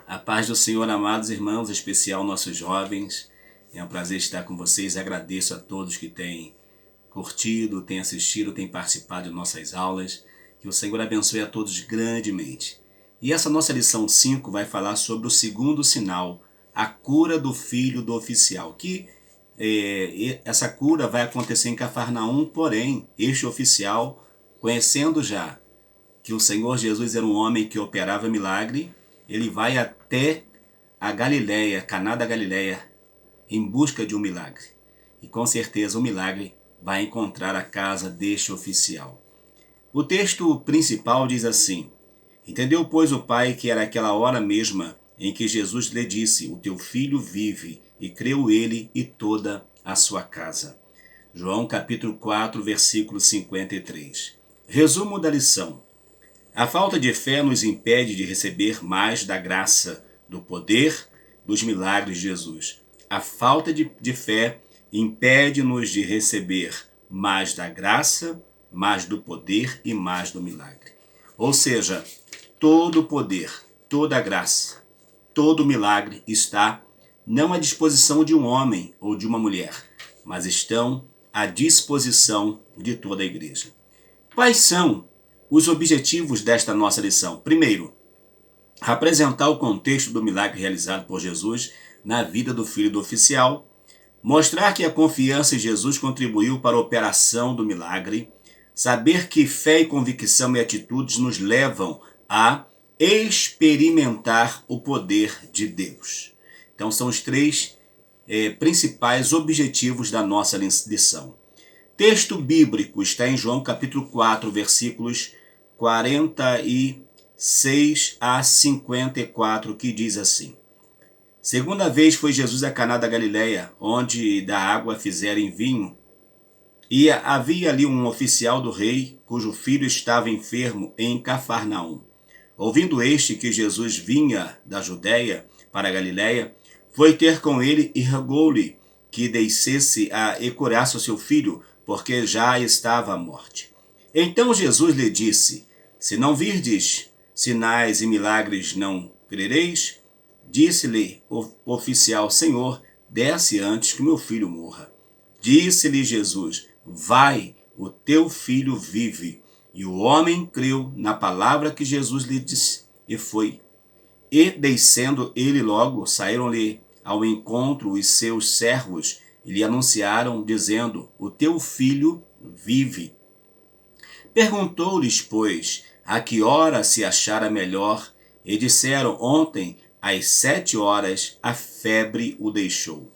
A paz do Senhor, amados irmãos, em especial nossos jovens. É um prazer estar com vocês. Agradeço a todos que têm curtido, têm assistido, têm participado de nossas aulas. Que o Senhor abençoe a todos grandemente. E essa nossa lição 5 vai falar sobre o segundo sinal, a cura do filho do oficial. Essa cura vai acontecer em Cafarnaum, porém, este oficial, conhecendo já que o Senhor Jesus era um homem que operava milagre, ele vai até a Galileia, Caná da Galileia, em busca de um milagre. E com certeza o milagre vai encontrar a casa deste oficial. O texto principal diz assim: Entendeu, pois, o pai que era aquela hora mesma em que Jesus lhe disse: O teu filho vive, e creu ele e toda a sua casa. João capítulo 4, versículo 53. Resumo da lição. A falta de fé nos impede de receber mais da graça, do poder, dos milagres de Jesus. A falta de fé impede-nos de receber mais da graça, mais do poder e mais do milagre. Ou seja, todo o poder, toda a graça, todo o milagre está não à disposição de um homem ou de uma mulher, mas estão à disposição de toda a igreja. Quais são os objetivos desta nossa lição? Primeiro, apresentar o contexto do milagre realizado por Jesus na vida do filho do oficial, mostrar que a confiança em Jesus contribuiu para a operação do milagre, saber que fé e convicção e atitudes nos levam a experimentar o poder de Deus. Então são os três principais objetivos da nossa lição. Texto bíblico está em João capítulo 4, versículos 46 a 54, que diz assim: Segunda vez foi Jesus a Caná da Galileia, onde da água fizerem vinho. E havia ali um oficial do rei, cujo filho estava enfermo em Cafarnaum. Ouvindo este que Jesus vinha da Judéia para a Galileia, foi ter com ele e rogou-lhe que descesse e curasse o seu filho, porque já estava à morte. Então Jesus lhe disse: Se não virdes sinais e milagres, não crereis? Disse-lhe o oficial: Senhor, desce antes que meu filho morra. Disse-lhe Jesus: Vai, o teu filho vive. E o homem creu na palavra que Jesus lhe disse, e foi. E descendo ele logo, saíram-lhe ao encontro os seus servos, e lhe anunciaram, dizendo: O teu filho vive. Perguntou-lhes, pois, a que hora se achara melhor, e disseram: Ontem, às 7 horas, a febre o deixou.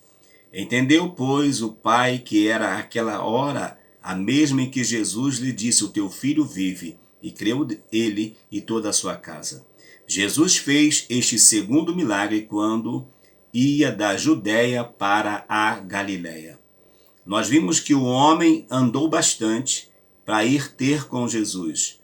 Entendeu, pois, o pai que era aquela hora a mesma em que Jesus lhe disse: O teu filho vive, e creu ele e toda a sua casa. Jesus fez este segundo milagre quando ia da Judéia para a Galileia. Nós vimos que o homem andou bastante para ir ter com Jesus.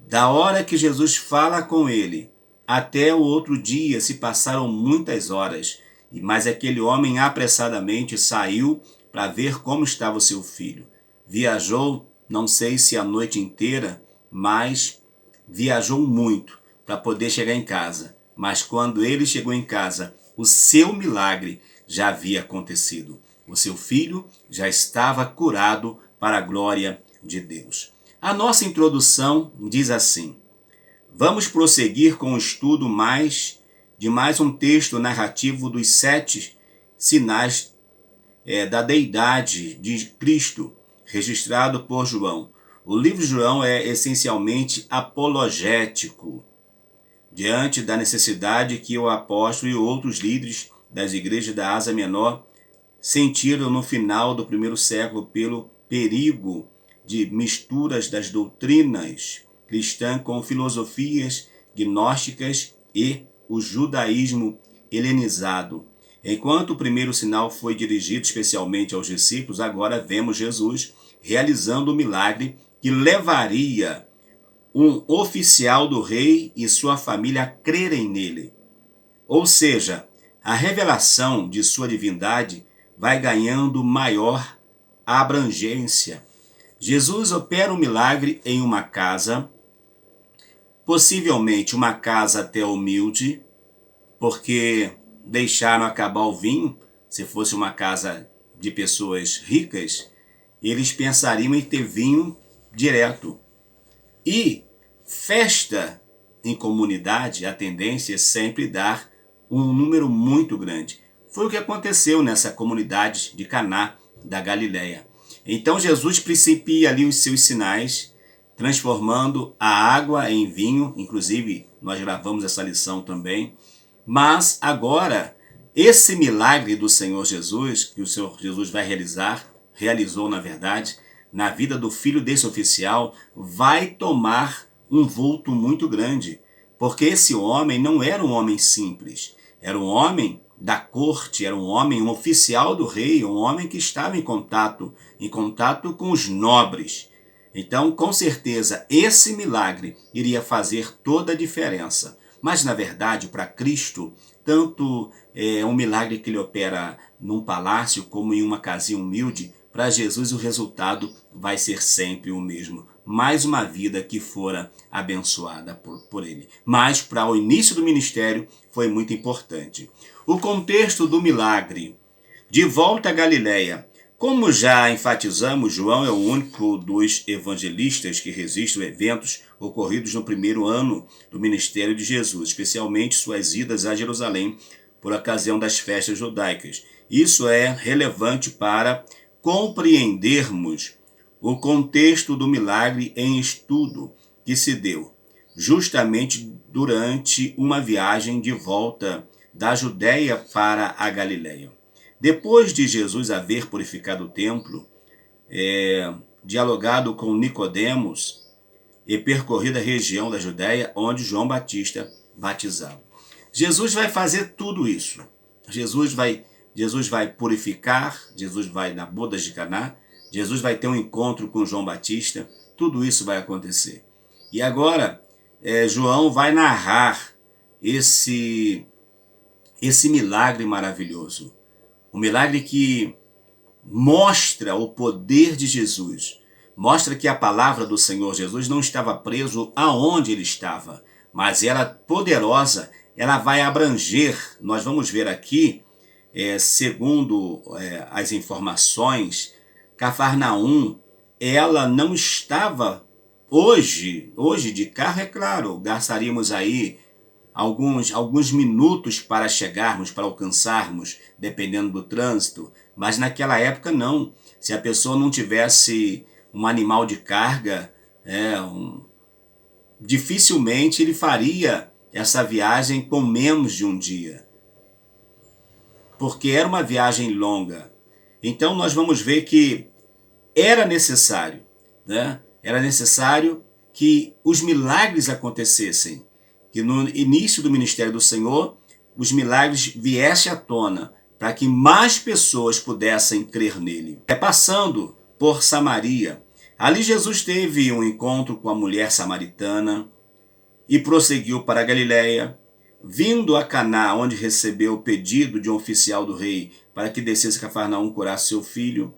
Da hora que Jesus fala com ele até o outro dia se passaram muitas horas, mas aquele homem apressadamente saiu para ver como estava o seu filho. Viajou, não sei se a noite inteira, mas viajou muito para poder chegar em casa. Mas quando ele chegou em casa, o seu milagre já havia acontecido. O seu filho já estava curado para a glória de Deus. A nossa introdução diz assim: Vamos prosseguir com o estudo de mais um texto narrativo dos 7 sinais da deidade de Cristo, registrado por João. O livro de João é essencialmente apologético, diante da necessidade que o apóstolo e outros líderes das igrejas da Ásia Menor sentiram no final do primeiro século pelo perigo de misturas das doutrinas cristãs com filosofias gnósticas e o judaísmo helenizado. Enquanto o primeiro sinal foi dirigido especialmente aos discípulos, agora vemos Jesus realizando o milagre que levaria um oficial do rei e sua família a crerem nele. Ou seja, a revelação de sua divindade vai ganhando maior abrangência. Jesus opera um milagre em uma casa, possivelmente uma casa até humilde, porque deixaram acabar o vinho. Se fosse uma casa de pessoas ricas, eles pensariam em ter vinho direto. E festa em comunidade, a tendência é sempre dar um número muito grande. Foi o que aconteceu nessa comunidade de Caná da Galileia. Então Jesus principia ali os seus sinais, transformando a água em vinho. Inclusive, nós gravamos essa lição também. Mas agora, esse milagre do Senhor Jesus, que o Senhor Jesus vai realizou na verdade, na vida do filho desse oficial, vai tomar um vulto muito grande. Porque esse homem não era um homem simples, era um homem da corte, era um homem, um oficial do rei, um homem que estava em contato com os nobres. Então, com certeza, esse milagre iria fazer toda a diferença. Mas, na verdade, para Cristo, tanto é um milagre que ele opera num palácio como em uma casinha humilde, para Jesus o resultado vai ser sempre o mesmo. Mais uma vida que fora abençoada por ele. Mas para o início do ministério foi muito importante. O contexto do milagre. De volta à Galileia. Como já enfatizamos, João é o único dos evangelistas que registra eventos ocorridos no primeiro ano do ministério de Jesus, especialmente suas idas a Jerusalém por ocasião das festas judaicas. Isso é relevante para compreendermos o contexto do milagre em estudo que se deu justamente durante uma viagem de volta da Judéia para a Galileia. Depois de Jesus haver purificado o templo, dialogado com Nicodemos e percorrido a região da Judéia onde João Batista batizava. Jesus vai fazer tudo isso. Jesus vai purificar, Jesus vai na bodas de Caná, Jesus vai ter um encontro com João Batista, tudo isso vai acontecer. E agora, João vai narrar esse milagre maravilhoso. Um milagre que mostra o poder de Jesus, mostra que a palavra do Senhor Jesus não estava preso aonde ele estava, mas ela poderosa, ela vai abranger. Nós vamos ver aqui, segundo as informações, Cafarnaum, ela não estava hoje de carro, é claro, gastaríamos aí alguns minutos para chegarmos, para alcançarmos, dependendo do trânsito, mas naquela época não. Se a pessoa não tivesse um animal de carga, dificilmente ele faria essa viagem com menos de um dia, porque era uma viagem longa. Então nós vamos ver que era necessário, era necessário que os milagres acontecessem, que no início do ministério do Senhor, os milagres viessem à tona, para que mais pessoas pudessem crer nele. Passando por Samaria, ali Jesus teve um encontro com a mulher samaritana e prosseguiu para a Galileia, vindo a Caná, onde recebeu o pedido de um oficial do rei para que descesse a Cafarnaum curar seu filho.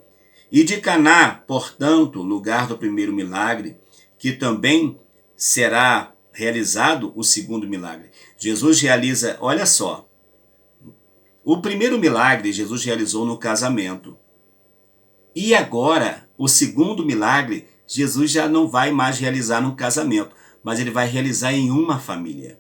E de Caná, portanto, lugar do primeiro milagre, que também será realizado o segundo milagre. Jesus realiza, olha só, o primeiro milagre Jesus realizou no casamento. E agora, o segundo milagre, Jesus já não vai mais realizar no casamento, mas ele vai realizar em uma família.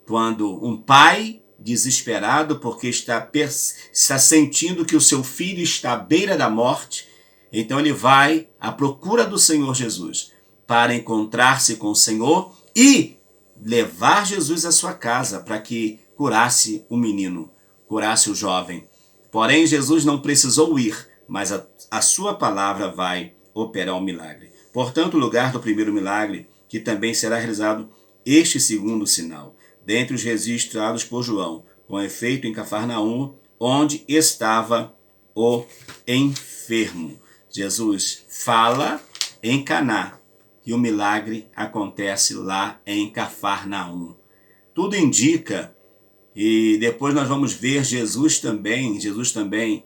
Quando um pai, desesperado porque está sentindo que o seu filho está à beira da morte, então ele vai à procura do Senhor Jesus para encontrar-se com o Senhor e levar Jesus à sua casa para que curasse o menino, curasse o jovem. Porém, Jesus não precisou ir, mas a sua palavra vai operar o milagre. Portanto, o lugar do primeiro milagre, que também será realizado este segundo sinal, dentre os registrados por João, com efeito em Cafarnaum, onde estava o enfermo. Jesus fala em Caná e o milagre acontece lá em Cafarnaum. Tudo indica, e depois nós vamos ver Jesus também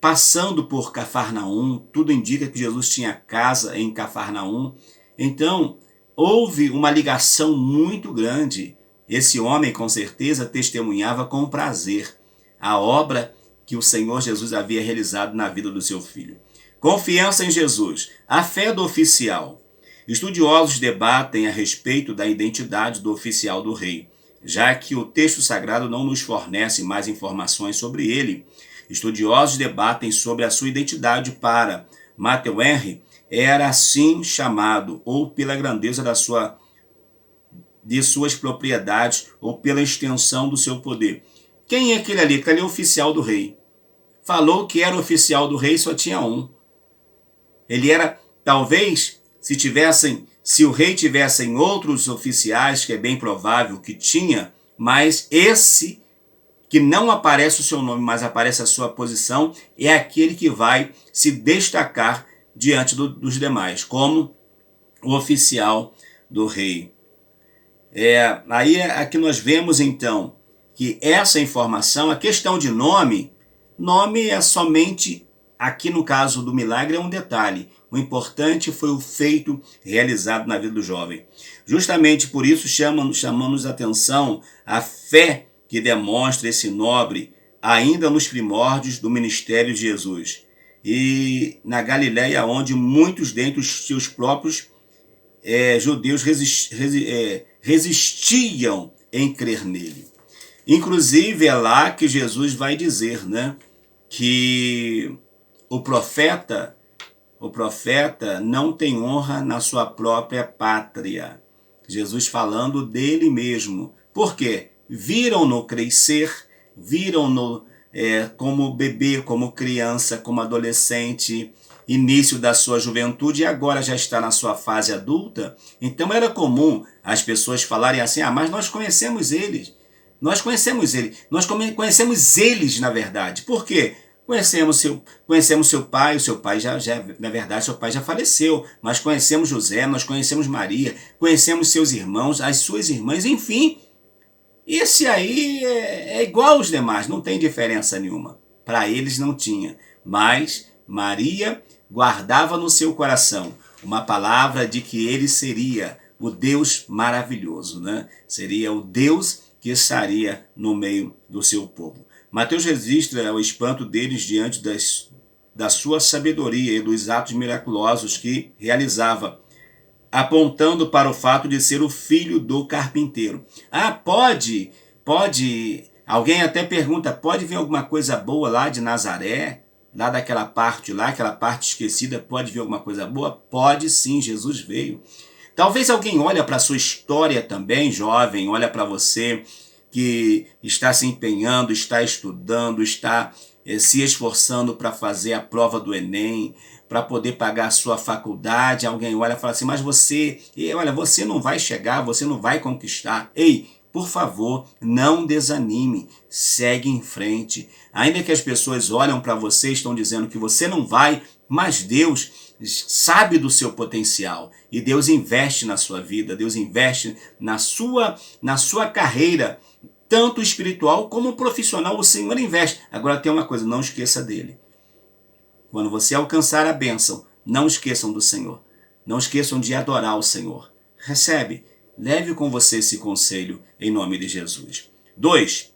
passando por Cafarnaum. Tudo indica que Jesus tinha casa em Cafarnaum. Então, houve uma ligação muito grande Esse homem, com certeza, testemunhava com prazer a obra que o Senhor Jesus havia realizado na vida do seu filho. Confiança em Jesus. A fé do oficial. Estudiosos debatem a respeito da identidade do oficial do rei, já que o texto sagrado não nos fornece mais informações sobre ele. Estudiosos debatem sobre a sua identidade para Matthew Henry, era assim chamado, ou pela grandeza de suas propriedades, ou pela extensão do seu poder. Quem é aquele ali? Aquele é o oficial do rei. Falou que era oficial do rei, só tinha um. Ele era, talvez, se o rei tivesse outros oficiais, que é bem provável que tinha, mas esse que não aparece o seu nome, mas aparece a sua posição, é aquele que vai se destacar diante dos demais, como o oficial do rei. Aí aqui nós vemos então que essa informação, a questão de nome é somente, aqui no caso do milagre, é um detalhe. O importante foi o feito realizado na vida do jovem. Justamente por isso chamamos a atenção a fé que demonstra esse nobre ainda nos primórdios do ministério de Jesus. E na Galileia, onde muitos dentre os seus próprios judeus resistiam em crer nele. Inclusive é lá que Jesus vai dizer, né, que o profeta não tem honra na sua própria pátria. Jesus falando dele mesmo. Por quê? Viram-no crescer, viram-no como bebê, como criança, como adolescente, início da sua juventude, e agora já está na sua fase adulta. Então era comum as pessoas falarem assim, mas nós conhecemos eles. Nós conhecemos eles, na verdade. Por quê? Conhecemos seu pai, o seu pai na verdade, seu pai já faleceu, mas conhecemos José, nós conhecemos Maria, conhecemos seus irmãos, as suas irmãs, enfim. Esse aí é igual aos demais, não tem diferença nenhuma. Para eles não tinha, mas Maria guardava no seu coração uma palavra de que ele seria o Deus maravilhoso, né? Seria o Deus que estaria no meio do seu povo. Mateus registra o espanto deles diante da sua sabedoria e dos atos miraculosos que realizava, apontando para o fato de ser o filho do carpinteiro. Pode. Alguém até pergunta, pode vir alguma coisa boa lá de Nazaré? Lá daquela parte lá, aquela parte esquecida, pode vir alguma coisa boa? Pode sim, Jesus veio. Talvez alguém olhe para a sua história também, jovem, olha para você que está se empenhando, está estudando, está se esforçando para fazer a prova do Enem, para poder pagar a sua faculdade. Alguém olha e fala assim, mas você não vai chegar, você não vai conquistar. Ei, por favor, não desanime, segue em frente. Ainda que as pessoas olham para você e estão dizendo que você não vai, mas Deus sabe do seu potencial e Deus investe na sua vida, Deus investe na sua carreira, tanto espiritual como profissional, o Senhor investe. Agora tem uma coisa, não esqueça dele. Quando você alcançar a bênção, não esqueçam do Senhor. Não esqueçam de adorar o Senhor. Recebe, leve com você esse conselho em nome de Jesus. 2.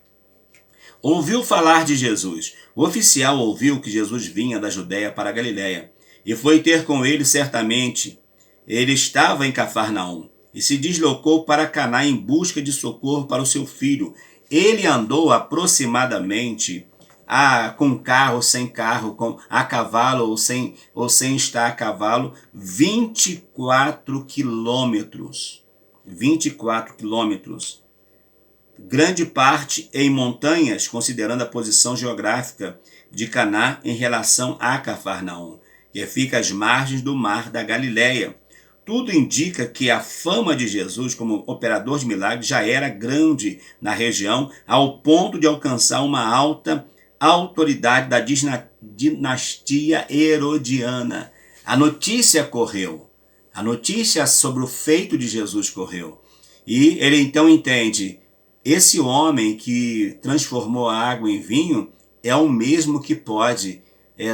Ouviu falar de Jesus. O oficial ouviu que Jesus vinha da Judéia para a Galiléia e foi ter com ele certamente. Ele estava em Cafarnaum e se deslocou para Caná em busca de socorro para o seu filho. Ele andou aproximadamente com carro, sem carro, a cavalo ou sem estar a cavalo, 24 quilômetros. 24 quilômetros. Grande parte em montanhas, considerando a posição geográfica de Caná em relação a Cafarnaum, que fica às margens do mar da Galileia. Tudo indica que a fama de Jesus como operador de milagres já era grande na região, ao ponto de alcançar uma alta autoridade da dinastia herodiana. A notícia correu. A notícia sobre o feito de Jesus correu. E ele então entende, esse homem que transformou a água em vinho é o mesmo que pode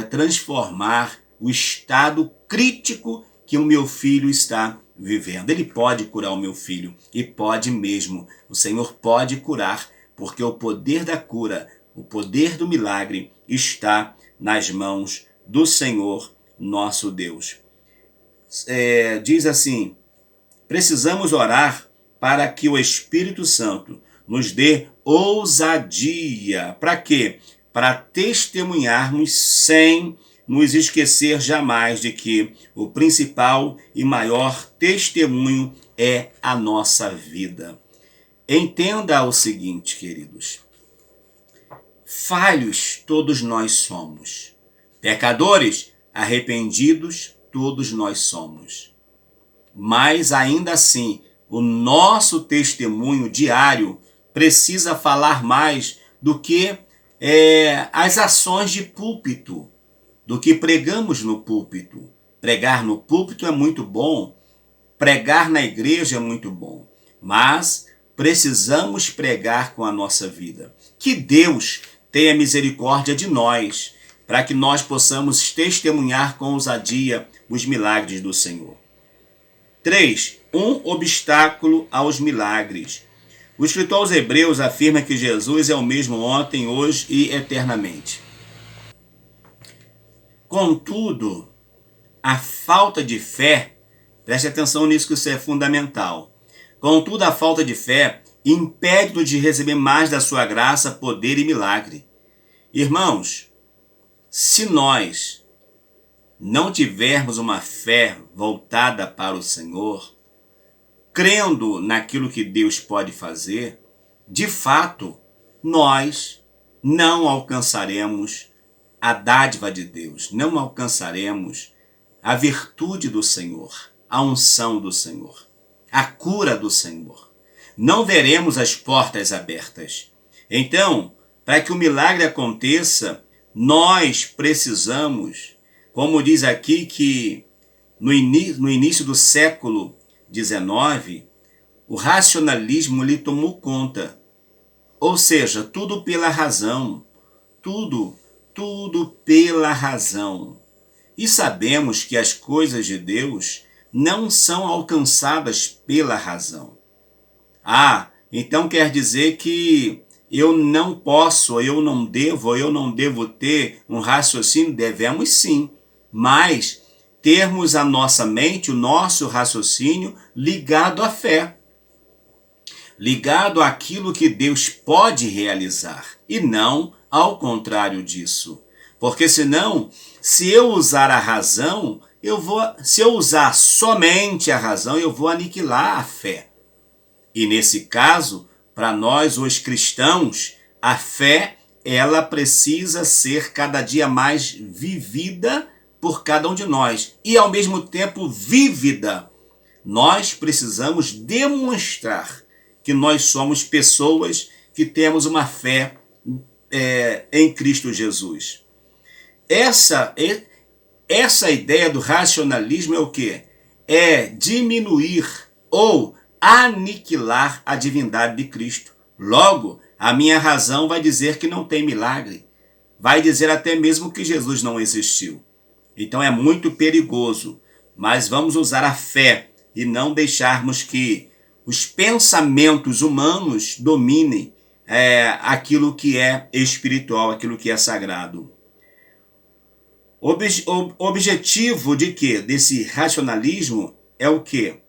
transformar o estado crítico que o meu filho está vivendo. Ele pode curar o meu filho, e pode mesmo. O Senhor pode curar, porque o poder da cura, o poder do milagre está nas mãos do Senhor nosso Deus. Diz assim: precisamos orar para que o Espírito Santo nos dê ousadia. Para quê? Para testemunharmos sem nos esquecer jamais de que o principal e maior testemunho é a nossa vida. Entenda o seguinte, queridos: falhos todos nós somos, pecadores arrependidos todos nós somos, mas ainda assim o nosso testemunho diário precisa falar mais do que as ações de púlpito, do que pregamos no púlpito. Pregar no púlpito é muito bom, pregar na igreja é muito bom, mas precisamos pregar com a nossa vida. Que Deus tenha misericórdia de nós, para que nós possamos testemunhar com ousadia os milagres do Senhor. 3. Um obstáculo aos milagres. O escritor aos Hebreus afirma que Jesus é o mesmo ontem, hoje e eternamente. Contudo, a falta de fé, preste atenção nisso que isso é fundamental. Contudo, a falta de fé impede-nos de receber mais da sua graça, poder e milagre. Irmãos, se nós não tivermos uma fé voltada para o Senhor, crendo naquilo que Deus pode fazer, de fato, nós não alcançaremos a dádiva de Deus, não alcançaremos a virtude do Senhor, a unção do Senhor, a cura do Senhor. Não veremos as portas abertas. Então, para que o milagre aconteça, nós precisamos, como diz aqui que no início do século XIX, o racionalismo lhe tomou conta. Ou seja, tudo pela razão, tudo pela razão. E sabemos que as coisas de Deus não são alcançadas pela razão. Então quer dizer que eu não posso, eu não devo ter um raciocínio? Devemos sim, mas termos a nossa mente, o nosso raciocínio ligado à fé, ligado àquilo que Deus pode realizar, e não ao contrário disso. Porque senão, se eu usar a razão, se eu usar somente a razão, eu vou aniquilar a fé. E nesse caso, para nós, os cristãos, a fé, ela precisa ser cada dia mais vivida por cada um de nós. E ao mesmo tempo vívida. Nós precisamos demonstrar que nós somos pessoas que temos uma fé em Cristo Jesus. Essa ideia do racionalismo é o quê? É diminuir ou aniquilar a divindade de Cristo. Logo, a minha razão vai dizer que não tem milagre. Vai dizer até mesmo que Jesus não existiu. Então é muito perigoso. Mas vamos usar a fé e não deixarmos que os pensamentos humanos dominem aquilo que é espiritual, aquilo que é sagrado. O objetivo de quê? Desse racionalismo é o quê?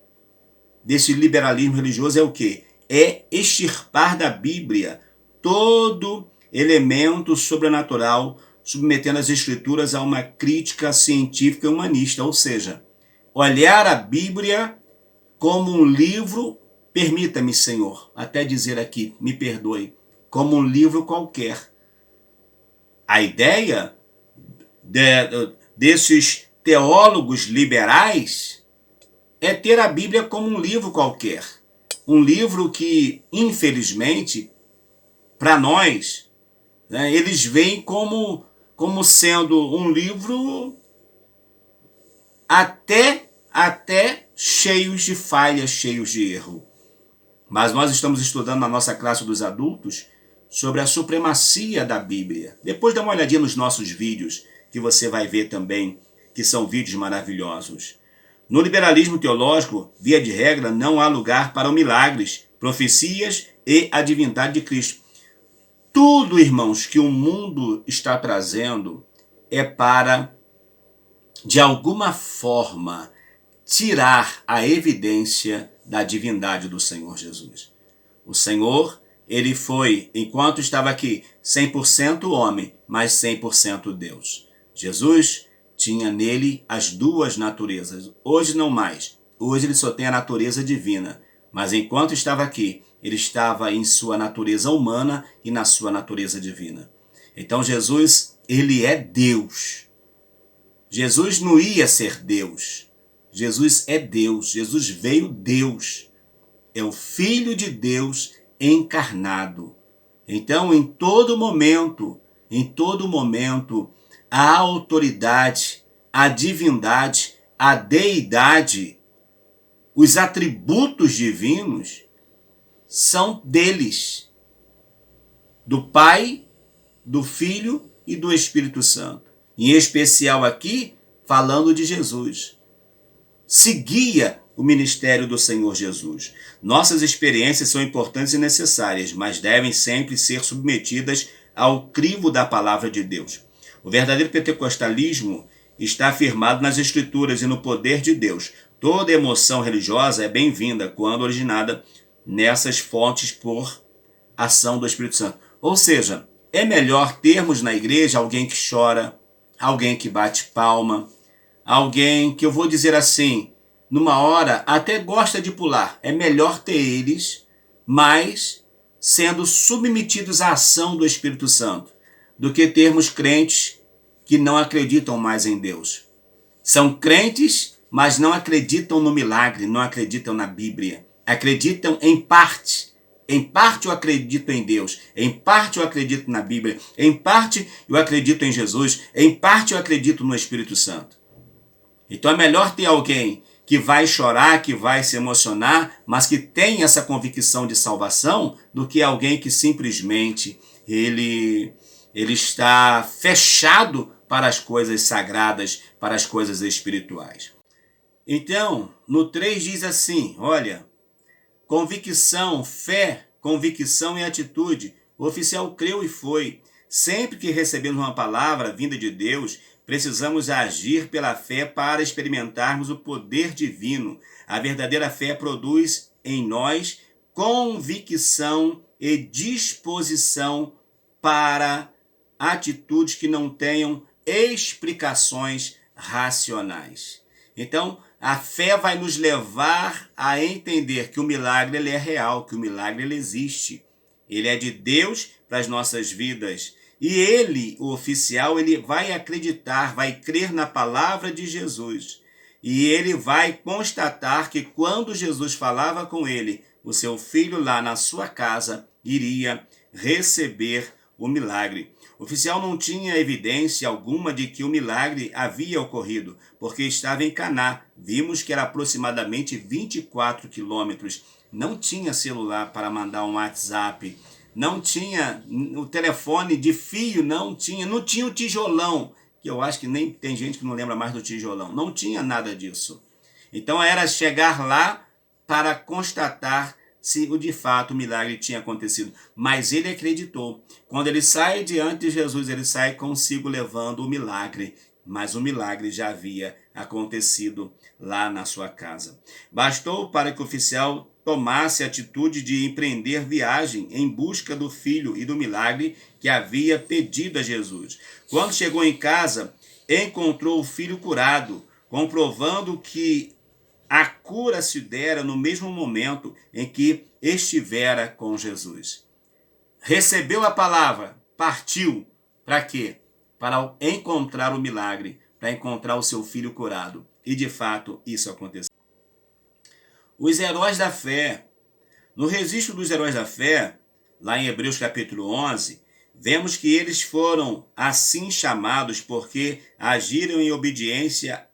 Desse liberalismo religioso é o quê? É extirpar da Bíblia todo elemento sobrenatural, submetendo as Escrituras a uma crítica científica e humanista, ou seja, olhar a Bíblia como um livro, permita-me, Senhor, até dizer aqui, me perdoe, como um livro qualquer. A ideia desses teólogos liberais é ter a Bíblia como um livro qualquer. Um livro que, infelizmente, para nós, eles veem como sendo um livro até cheios de falhas, cheios de erro. Mas nós estamos estudando na nossa classe dos adultos sobre a supremacia da Bíblia. Depois dá uma olhadinha nos nossos vídeos, que você vai ver também que são vídeos maravilhosos. No liberalismo teológico, via de regra, não há lugar para milagres, profecias e a divindade de Cristo. Tudo, irmãos, que o mundo está trazendo é para, de alguma forma, tirar a evidência da divindade do Senhor Jesus. O Senhor, ele foi, enquanto estava aqui, 100% homem, mas 100% Deus. Jesus tinha nele as duas naturezas. Hoje não mais. Hoje ele só tem a natureza divina. Mas enquanto estava aqui, ele estava em sua natureza humana e na sua natureza divina. Então Jesus, ele é Deus. Jesus não ia ser Deus. Jesus é Deus. Jesus veio Deus. É o Filho de Deus encarnado. Então, em todo momento, a autoridade, a divindade, a deidade, os atributos divinos são deles, do Pai, do Filho e do Espírito Santo. Em especial aqui, falando de Jesus. Seguia o ministério do Senhor Jesus. Nossas experiências são importantes e necessárias, mas devem sempre ser submetidas ao crivo da palavra de Deus. O verdadeiro pentecostalismo está afirmado nas Escrituras e no poder de Deus. Toda emoção religiosa é bem-vinda quando originada nessas fontes por ação do Espírito Santo. Ou seja, é melhor termos na igreja alguém que chora, alguém que bate palma, alguém que, eu vou dizer assim, numa hora até gosta de pular. É melhor ter eles, mas sendo submetidos à ação do Espírito Santo, do que termos crentes que não acreditam mais em Deus. São crentes, mas não acreditam no milagre, não acreditam na Bíblia. Acreditam em parte. Em parte eu acredito em Deus, em parte eu acredito na Bíblia, em parte eu acredito em Jesus, em parte eu acredito no Espírito Santo. Então é melhor ter alguém que vai chorar, que vai se emocionar, mas que tem essa convicção de salvação, do que alguém que simplesmente ele está fechado para as coisas sagradas, para as coisas espirituais. Então, no 3 diz assim, olha, convicção, fé, convicção e atitude. O oficial creu e foi. Sempre que recebemos uma palavra vinda de Deus, precisamos agir pela fé para experimentarmos o poder divino. A verdadeira fé produz em nós convicção e disposição para atitudes que não tenham explicações racionais. Então, a fé vai nos levar a entender que o milagre ele é real, que o milagre ele existe. Ele é de Deus para as nossas vidas. E ele, o oficial, ele vai acreditar, vai crer na palavra de Jesus. E ele vai constatar que quando Jesus falava com ele, o seu filho lá na sua casa iria receber o milagre. O oficial não tinha evidência alguma de que o milagre havia ocorrido, porque estava em Caná. Vimos que era aproximadamente 24 quilômetros. Não tinha celular para mandar um WhatsApp. Não tinha o telefone de fio, não tinha o tijolão, que eu acho que nem tem gente que não lembra mais do tijolão. Não tinha nada disso. Então era chegar lá para constatar se de fato o milagre tinha acontecido. Mas ele acreditou. Quando ele sai diante de Jesus, ele sai consigo levando o milagre. Mas o milagre já havia acontecido lá na sua casa. Bastou para que o oficial tomasse a atitude de empreender viagem em busca do filho e do milagre que havia pedido a Jesus. Quando chegou em casa, encontrou o filho curado, comprovando que a cura se dera no mesmo momento em que estivera com Jesus. Recebeu a palavra, partiu. Para quê? Para encontrar o milagre, para encontrar o seu filho curado. E de fato isso aconteceu. Os heróis da fé. No registro dos heróis da fé, lá em Hebreus capítulo 11, vemos que eles foram assim chamados porque agiram em obediência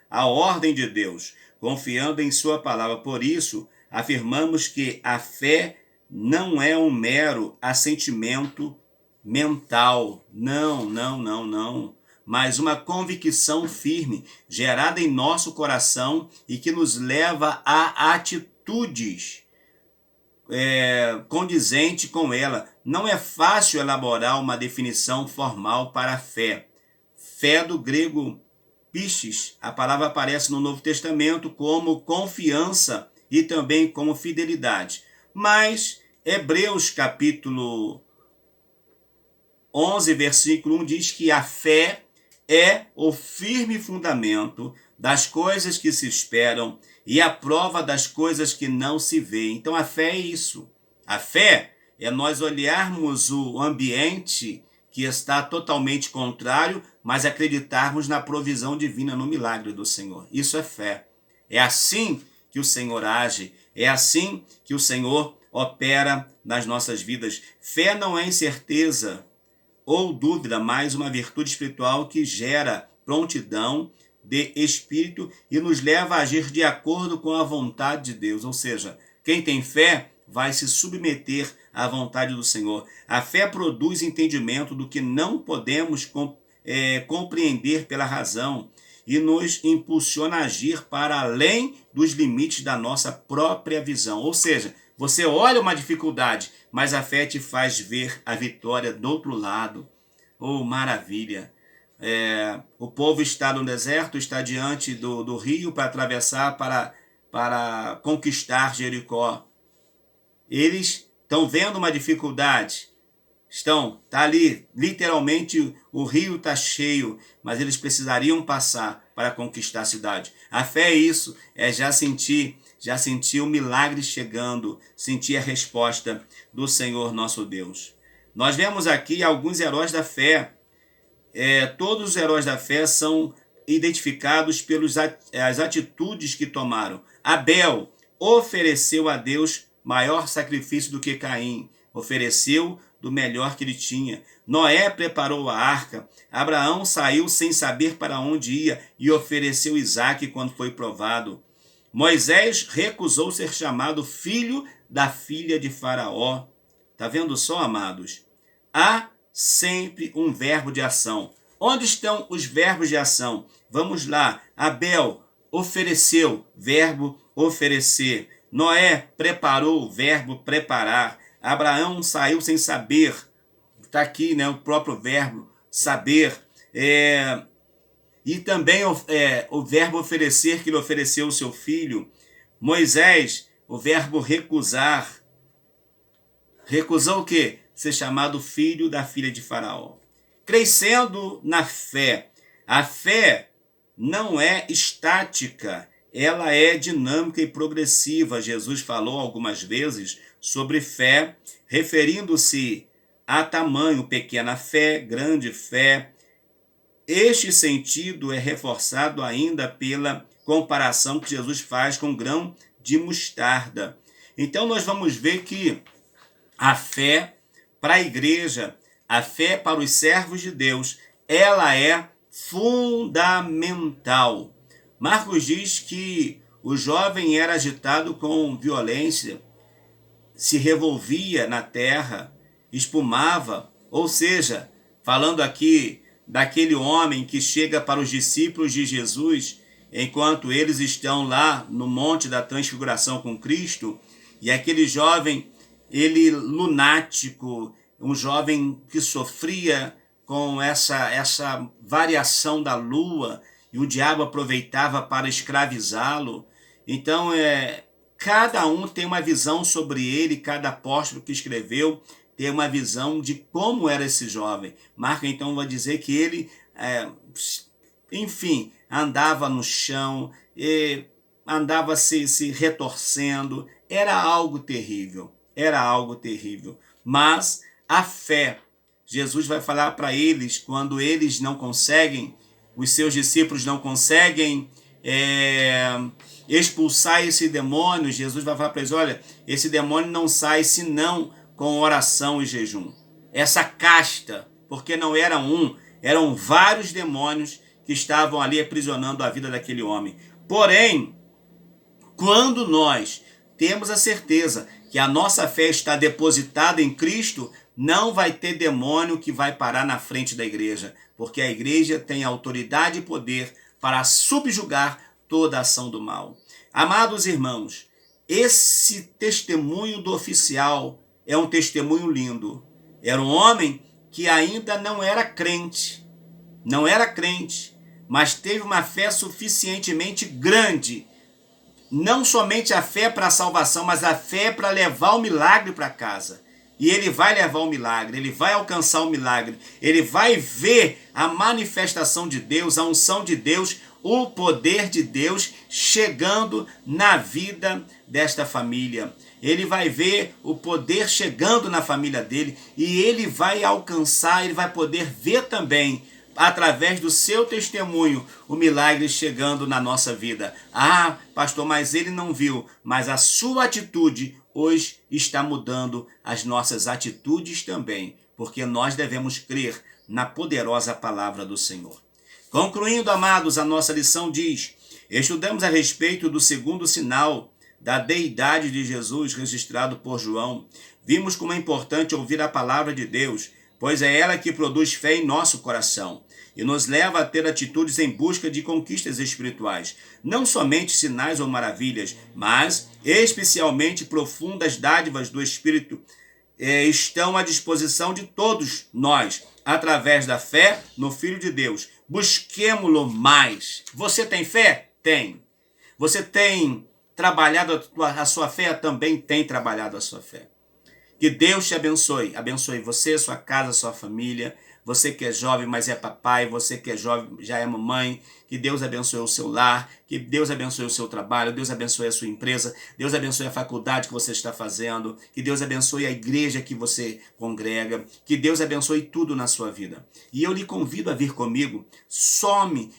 à ordem de Deus, confiando em sua palavra. Por isso, afirmamos que a fé não é um mero assentimento mental. Não. mas uma convicção firme, gerada em nosso coração e que nos leva a atitudes condizente com ela. Não é fácil elaborar uma definição formal para a fé. Fé do grego pistis, a palavra aparece no Novo Testamento como confiança e também como fidelidade. Mas Hebreus capítulo 11, versículo 1 diz que a fé é o firme fundamento das coisas que se esperam e a prova das coisas que não se vê. Então a fé é isso. A fé é nós olharmos o ambiente que está totalmente contrário, mas acreditarmos na provisão divina, no milagre do Senhor. Isso é fé. É assim que o Senhor age, é assim que o Senhor opera nas nossas vidas. Fé não é incerteza ou dúvida, mas uma virtude espiritual que gera prontidão de espírito e nos leva a agir de acordo com a vontade de Deus. Ou seja, quem tem fé vai se submeter à vontade do Senhor. A fé produz entendimento do que não podemos compreender pela razão e nos impulsiona a agir para além dos limites da nossa própria visão. Ou seja, você olha uma dificuldade, mas a fé te faz ver a vitória do outro lado. Oh, maravilha! O povo está no deserto, está diante do rio para atravessar, para conquistar Jericó. Eles estão vendo uma dificuldade, está ali, literalmente o rio está cheio, mas eles precisariam passar para conquistar a cidade. A fé é isso, é já sentir o milagre chegando, sentir a resposta do Senhor nosso Deus. Nós vemos aqui alguns heróis da fé. Todos os heróis da fé são identificados pelas atitudes que tomaram. Abel ofereceu a Deus maior sacrifício do que Caim, ofereceu do melhor que ele tinha. Noé preparou a arca. Abraão saiu sem saber para onde ia e ofereceu Isaque quando foi provado. Moisés recusou ser chamado filho da filha de Faraó. Está vendo só, amados? Há sempre um verbo de ação. Onde estão os verbos de ação? Vamos lá. Abel ofereceu, verbo oferecer. Noé preparou, verbo preparar. Abraão saiu sem saber. Está aqui, né, o próprio verbo saber. E também o verbo oferecer, que ele ofereceu o seu filho. Moisés, o verbo recusar. Recusou o quê? Ser chamado filho da filha de Faraó. Crescendo na fé. A fé não é estática, ela é dinâmica e progressiva. Jesus falou algumas vezes sobre fé, referindo-se a tamanho, pequena fé, grande fé. Este sentido é reforçado ainda pela comparação que Jesus faz com grão de mostarda. Então nós vamos ver que a fé para a igreja, a fé para os servos de Deus, ela é fundamental. Marcos diz que o jovem era agitado com violência, se revolvia na terra, espumava, ou seja, falando aqui daquele homem que chega para os discípulos de Jesus, enquanto eles estão lá no Monte da Transfiguração com Cristo, e aquele jovem, ele lunático, um jovem que sofria com essa variação da lua, e o diabo aproveitava para escravizá-lo. Então, cada um tem uma visão sobre ele, cada apóstolo que escreveu tem uma visão de como era esse jovem. Marco, então, vai dizer que ele, andava no chão, andava se retorcendo. Era algo terrível, Mas a fé, Jesus vai falar para eles, quando eles não conseguem, os seus discípulos não conseguem expulsar esse demônio, Jesus vai falar para eles, olha, esse demônio não sai senão com oração e jejum. Essa casta, porque não era eram vários demônios que estavam ali aprisionando a vida daquele homem. Porém, quando nós temos a certeza que a nossa fé está depositada em Cristo, Não vai ter demônio que vai parar na frente da igreja, porque a igreja tem autoridade e poder para subjugar toda a ação do mal. Amados irmãos, esse testemunho do oficial é um testemunho lindo. Era um homem que ainda não era crente, mas teve uma fé suficientemente grande. Não somente a fé para a salvação, mas a fé para levar o milagre para casa. E ele vai levar o milagre, ele vai alcançar o milagre, ele vai ver a manifestação de Deus, a unção de Deus, o poder de Deus chegando na vida desta família. Ele vai ver o poder chegando na família dele e ele vai alcançar, ele vai poder ver também, através do seu testemunho, o milagre chegando na nossa vida. Ah, pastor, mas ele não viu, mas a sua atitude hoje está mudando as nossas atitudes também, porque nós devemos crer na poderosa palavra do Senhor. Concluindo, amados, a nossa lição diz: estudamos a respeito do segundo sinal da deidade de Jesus registrado por João. Vimos como é importante ouvir a palavra de Deus, pois é ela que produz fé em nosso coração e nos leva a ter atitudes em busca de conquistas espirituais. Não somente sinais ou maravilhas, mas especialmente profundas dádivas do Espírito estão à disposição de todos nós, através da fé no Filho de Deus. Busquemo-lo mais. Você tem fé? Tem. Você tem trabalhado a sua fé? Também tem trabalhado a sua fé. Que Deus te abençoe. Abençoe você, sua casa, sua família. Você que é jovem, mas é papai. Você que é jovem, já é mamãe. Que Deus abençoe o seu lar. Que Deus abençoe o seu trabalho. Deus abençoe a sua empresa. Deus abençoe a faculdade que você está fazendo. Que Deus abençoe a igreja que você congrega. Que Deus abençoe tudo na sua vida. E eu lhe convido a vir comigo.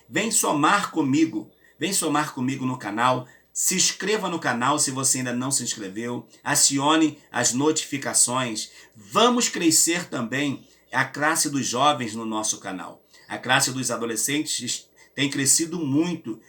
Vem somar comigo. Vem somar comigo no canal. Se inscreva no canal se você ainda não se inscreveu. Acione as notificações. Vamos crescer também a classe dos jovens no nosso canal. A classe dos adolescentes tem crescido muito.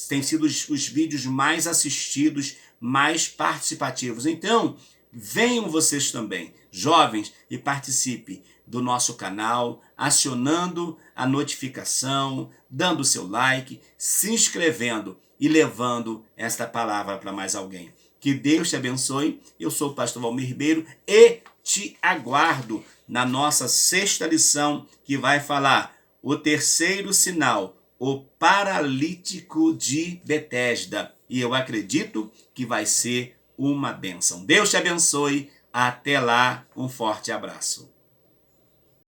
Tem sido os vídeos mais assistidos, mais participativos. Então, venham vocês também, jovens, e participe do nosso canal, acionando a notificação, dando o seu like, se inscrevendo e levando esta palavra para mais alguém. Que Deus te abençoe. Eu sou o pastor Valmir Ribeiro e te aguardo na nossa sexta lição, que vai falar o terceiro sinal, o paralítico de Betesda. E eu acredito que vai ser uma bênção. Deus te abençoe. Até lá, um forte abraço.